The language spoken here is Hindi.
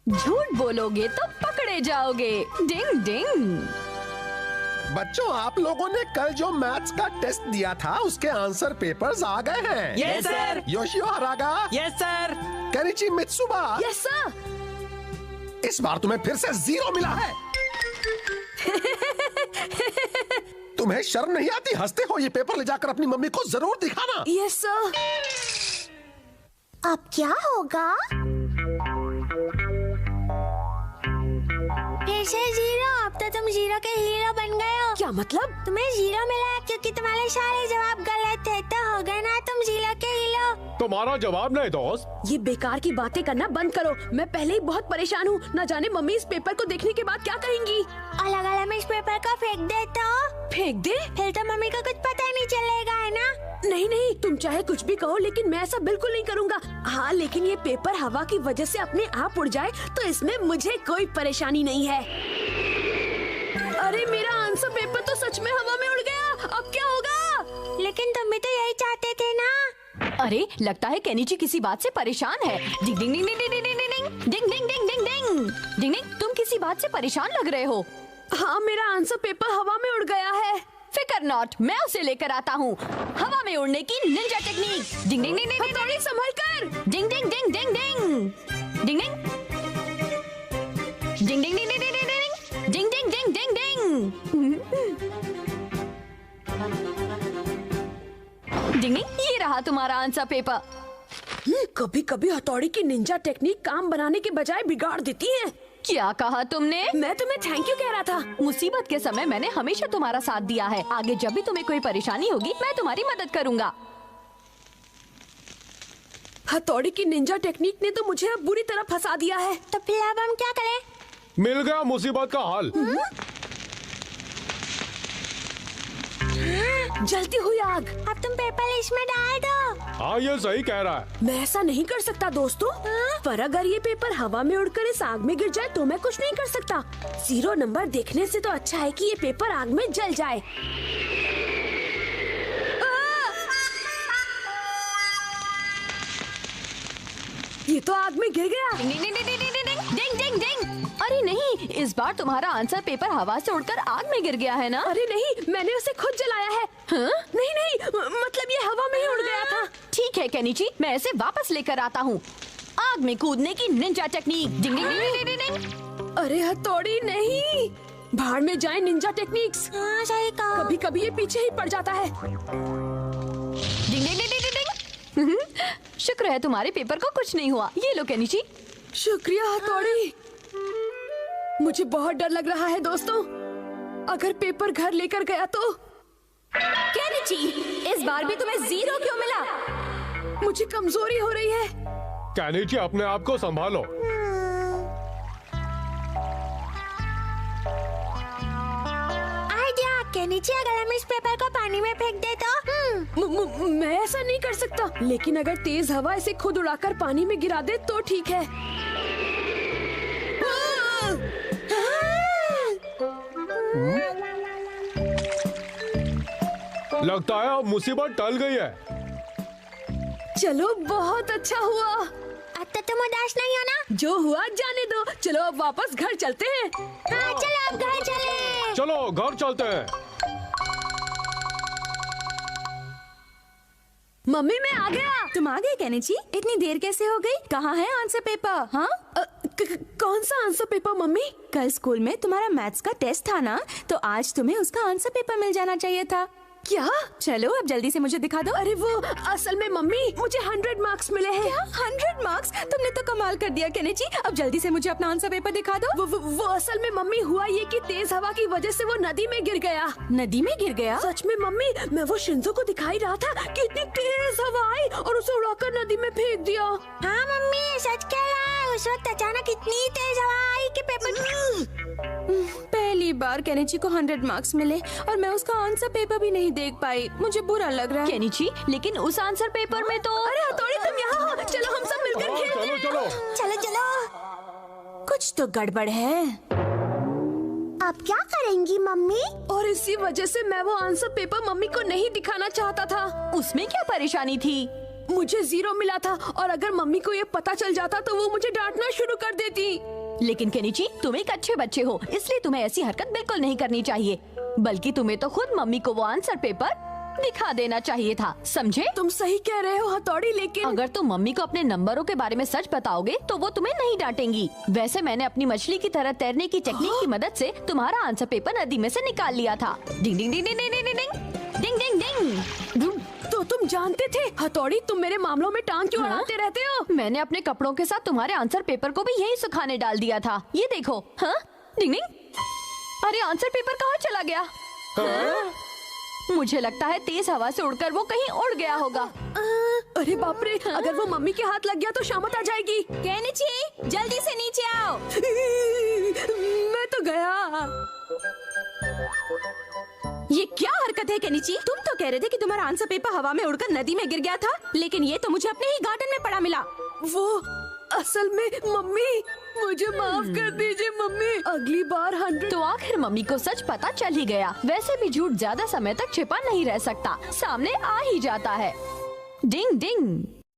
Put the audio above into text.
झूठ बोलोगे तो पकड़े जाओगे। डिंग डिंग। बच्चों, आप लोगों ने कल जो मैथ्स का टेस्ट दिया था उसके आंसर पेपर्स आ गए हैं। Yes sir. Yoshio Haraga. Yes sir. Kenichi Mitsuba. Yes sir. इस बार तुम्हें फिर से 0 मिला है। तुम्हें शर्म नहीं आती? हंसते हो? ये पेपर ले जाकर अपनी मम्मी को जरूर दिखाना। Yes sir. अब क्या होगा? फिर से 0। अब तो तुम 0 के हीरो बन गए हो। क्या मतलब? तुम्हें 0 मिला है क्योंकि तुम्हारे सारे जवाब गलत थे, तो हो गए ना तुम 0 के हीरो। तुम्हारा जवाब नहीं दोस्त। ये बेकार की बातें करना बंद करो। मैं पहले ही बहुत परेशान हूँ। न जाने मम्मी इस पेपर को देखने के बाद क्या कहेंगी। और अगर हम इस पेपर को फेंक दे तो? फेंक दे? फिर तो मम्मी को कुछ पता ही नहीं चलेगा, है ना? नहीं नहीं, तुम चाहे कुछ भी कहो लेकिन मैं ऐसा बिल्कुल नहीं करूँगा। हाँ, लेकिन ये पेपर हवा की वजह से अपने आप उड़ जाए तो इसमें मुझे कोई परेशानी नहीं है। अरे मेरा आंसर पेपर तो सच में हवा में उड़ गया। अब क्या होगा? लेकिन तुम भी तो यही चाहते थे ना? अरे लगता है केनिची किसी बात से परेशान है। डिंग डिंग डिंग डिंग डिंग डिंग डिंग डिंग डिंग डिंग डिंग डिंग डिंग डिंग। तुम किसी बात से परेशान लग रहे हो। हाँ, मेरा आंसर पेपर हवा में उड़ गया है। फिकर नॉट, मैं उसे लेकर आता हूँ। हवा में उड़ने की निंजा टेक्निक। डिंग डिंग डिंग डिंग। थोड़ी संभल कर। डिंग डिंग डिंग डिंग डिंग डिंग डिंग डिंग डिंग डिंग डिंग डिंग डिंग डिंग डिंग डिंग डिंग। ये रहा तुम्हारा आंसर पेपर। कभी कभी हथौड़ी की निंजा टेक्निक काम बनाने के बजाय बिगाड़ देती है। क्या कहा तुमने? मैं तुम्हें थैंक यू कह रहा था। मुसीबत के समय मैंने हमेशा तुम्हारा साथ दिया है। आगे जब भी तुम्हें कोई परेशानी होगी मैं तुम्हारी मदद करूंगा। हथौड़ी की निंजा टेक्निक ने तो मुझे अब बुरी तरह फंसा दिया है। तो फिर अब हम क्या करें? मिल गया मुसीबत का हल। जलती हुई आग। अब तुम पेपर इसमें डाल दो। हाँ, ये सही कह रहा है। मैं ऐसा नहीं कर सकता दोस्तों। पर अगर ये पेपर हवा में उड़कर इस आग में गिर जाए तो मैं कुछ नहीं कर सकता। 0 नंबर देखने से तो अच्छा है कि ये पेपर आग में जल जाए। ये तो आग में गिर गया। डिंग डिंग डिंग डिंग डिंग डिंग डिंग डिंग। अरे नहीं, इस बार तुम्हारा आंसर पेपर हवा से उड़कर आग में गिर गया है ना? अरे नहीं, मैंने उसे खुद जलाया है। हाँ? नहीं नहीं, मतलब ये हवा में ही उड़ गया था। ठीक है केनिची, मैं इसे वापस लेकर आता हूँ। आग में कूदने की निंजा टेक्निक। डिंग डिंग डिंग डिंग डिंग। अरे हथौड़ी नहीं, भाड़ में जाए निंजा टेक्निक्स। हाँ, सही कहा। कभी कभी ये पीछे ही पड़ जाता है। डिंग डिंग डिंग डिंग डिंग। शुक्र है तुम्हारे पेपर को कुछ नहीं हुआ। ये लो केनिची। शुक्रिया हथौड़ी। मुझे बहुत डर लग रहा है दोस्तों। अगर पेपर घर लेकर गया तो? केनिची, इस बार भी तुम्हें 0 क्यों मिला? मुझे कमजोरी हो रही है। केनिची, अपने आप को संभालो। आइडिया। केनिची, अगर हम इस पेपर को पानी में फेंक दे तो? मैं ऐसा नहीं कर सकता, लेकिन अगर तेज हवा इसे खुद उड़ाकर पानी में गिरा दे तो ठीक है। लगता है अब मुसीबत टल गई है। चलो, बहुत अच्छा हुआ। अब तो तुम उदास नहीं हो ना? जो हुआ जाने दो। चलो अब वापस घर चलते हैं। हाँ, चलो अब घर चले। चलो घर चलते हैं। मम्मी, मैं आ गया। तुम आ गए केनिची? इतनी देर कैसे हो गई? कहाँ है आंसर पेपर? हाँ, कौन सा आंसर पेपर मम्मी? कल स्कूल में तुम्हारा मैथ्स का टेस्ट था ना, तो आज तुम्हें उसका आंसर पेपर मिल जाना चाहिए था। क्या? चलो अब जल्दी से मुझे दिखा दो। अरे वो असल में मम्मी, मुझे 100 मार्क्स मिले हैं। क्या 100 मार्क्स? तुमने तो कमाल कर दिया केनिची। अब जल्दी से मुझे अपना आंसर पेपर दिखा दो। वो असल में मम्मी, हुआ ये कि तेज हवा की वजह से वो नदी में गिर गया। नदी में गिर गया? सच में मम्मी, मैं वो शिंजो को दिखाई रहा था कि इतनी तेज हवा आई और उसे उड़ाकर नदी में फेंक दिया। हाँ मम्मी, सच कह रहा है। उस वक्त अचानक इतनी तेज हवा आई कि पेपर। पहली बार केनिची को 100 मार्क्स मिले और मैं उसका आंसर पेपर भी नहीं देख पाई। मुझे बुरा लग रहा है। केनिची, लेकिन उस आंसर पेपर में तो। अरे हथौड़ी, तुम यहाँ हो। चलो हम सब मिलकर खेलते हैं। चलो चलो चलो। कुछ तो गड़बड़ है। अब क्या करेंगी मम्मी? और इसी वजह से मैं वो आंसर पेपर मम्मी को नहीं दिखाना चाहता था। उसमें क्या परेशानी थी? मुझे 0 मिला था और अगर मम्मी को ये पता चल जाता तो वो मुझे डांटना शुरू कर देती। लेकिन केनिची, तुम एक अच्छे बच्चे हो, इसलिए तुम्हें ऐसी हरकत बिल्कुल नहीं करनी चाहिए। बल्कि तुम्हें तो खुद मम्मी को वो आंसर पेपर दिखा देना चाहिए था, समझे? तुम सही कह रहे हो हथौड़ी, लेकिन अगर तुम मम्मी को अपने नंबरों के बारे में सच बताओगे तो वो तुम्हें नहीं डांटेंगी। वैसे मैंने अपनी मछली की तरह तैरने की टेक्निक की मदद से तुम्हारा आंसर पेपर नदी में से निकाल लिया था। डिंग डिंग डिंग डिंग डिंग डिंग डिंग डिंग डिंग डिंग। तो तुम जानते थे हथौड़ी, तुम मेरे मामलों में टांग क्यों हाँ? अड़ाते रहते हो? मैंने अपने कपड़ों के साथ तुम्हारे आंसर पेपर को भी यही सुखाने डाल दिया था। ये देखो। हाँ? डिंग डिंग। अरे आंसर पेपर कहाँ चला गया? हाँ? मुझे लगता है तेज हवा से उड़कर वो कहीं उड़ गया होगा। अरे बाप रे, अगर वो मम्मी के हाथ लग गया तो शामत आ जाएगी। केनिची, जल्दी से नीचे आओ। मैं तो गया। ये क्या हरकत है केनिची? तुम तो कह रहे थे कि तुम्हारा आंसर पेपर हवा में उड़कर नदी में गिर गया था, लेकिन ये तो मुझे अपने ही गार्डन में पड़ा मिला। वो असल में मम्मी, मुझे माफ कर दीजिए मम्मी। अगली बार 100। तो आखिर मम्मी को सच पता चल ही गया। वैसे भी झूठ ज्यादा समय तक छिपा नहीं रह सकता, सामने आ ही जाता है। डिंग डिंग।